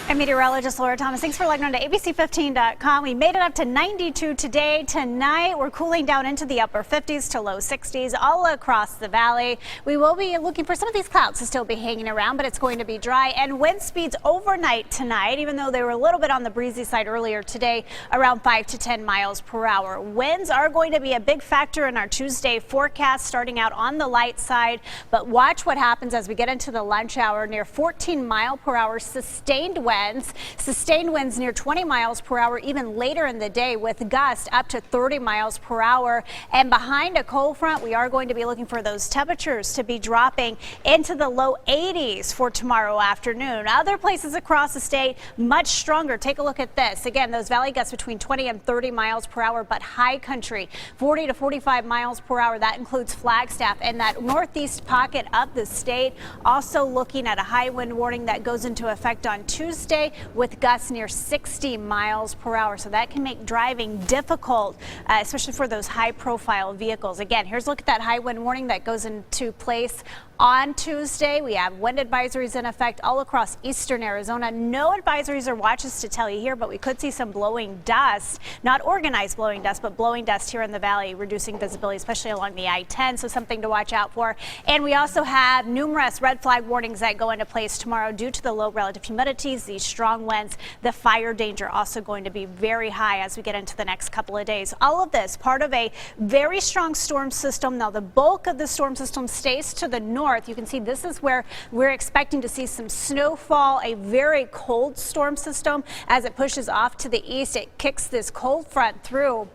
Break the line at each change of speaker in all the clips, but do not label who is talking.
I'm meteorologist Laura Thomas. Thanks for logging on to ABC15.com. We made it up to 92 today. Tonight, we're cooling down into the upper 50s to low 60s all across the valley. We will be looking for some of these clouds to still be hanging around, but it's going to be dry. And wind speeds overnight tonight, even though they were a little bit on the breezy side earlier today, around 5 to 10 miles per hour. Winds are going to be a big factor in our Tuesday forecast, starting out on the light side. But watch what happens as we get into the lunch hour. Near 14 mile per hour sustained winds near 20 miles per hour even later in the day, with gusts up to 30 miles per hour. And behind a cold front, we are going to be looking for those temperatures to be dropping into the low 80s for tomorrow afternoon. Other places across the state much stronger. Take a look at this. Again, those valley gusts between 20 and 30 miles per hour, but high country 40 to 45 miles per hour. That includes Flagstaff and that northeast pocket of the state. Also looking at a high wind warning that goes into effect on Tuesday, with gusts near 60 miles per hour. So that can make driving difficult, especially for those high profile vehicles. Again, here's a look at that high wind warning that goes into place on Tuesday. We have wind advisories in effect all across eastern Arizona. No advisories or watches to tell you here, but we could see some blowing dust, not organized blowing dust, but blowing dust here in the valley, reducing visibility, especially along the I-10. So something to watch out for. And we also have numerous red flag warnings that go into place tomorrow due to the low relative humidities, these strong winds. The fire danger also going to be very high as we get into the next couple of days. All of this part of a very strong storm system. Now the bulk of the storm system stays to the north. You can see this is where we're expecting to see some snowfall, a very cold storm system. As it pushes off to the east, it kicks this cold front through.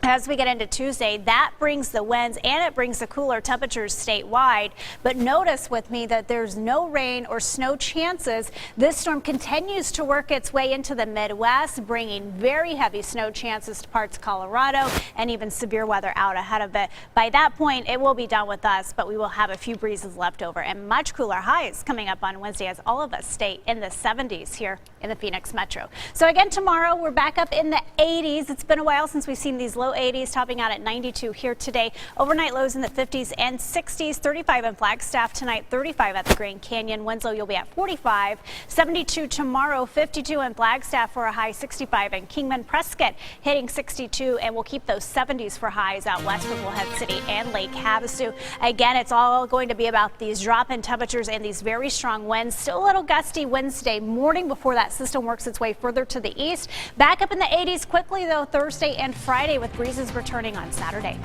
As we get into Tuesday, that brings the winds and it brings the cooler temperatures statewide. But notice with me that there's no rain or snow chances. This storm continues to work its way into the Midwest, bringing very heavy snow chances to parts of Colorado and even severe weather out ahead of it. By that point, it will be done with us, but we will have a few breezes left over and much cooler highs coming up on Wednesday as all of us stay in the 70s here in the Phoenix metro. So again, tomorrow we're back up in the 80s. It's been a while since we've seen these low 80s, topping out at 92 here today. Overnight lows in the 50s and 60s. 35 in Flagstaff tonight, 35 at the Grand Canyon. Winslow, you'll be at 45. 72 tomorrow, 52 in Flagstaff for a high, 65 in Kingman. Prescott hitting 62, and we'll keep those 70s for highs out west for Bullhead City and Lake Havasu. Again, it's all going to be about these drop in temperatures and these very strong winds. Still a little gusty Wednesday morning before that system works its way further to the east. Back up in the 80s quickly, though, Thursday and Friday, with breezes returning on Saturday.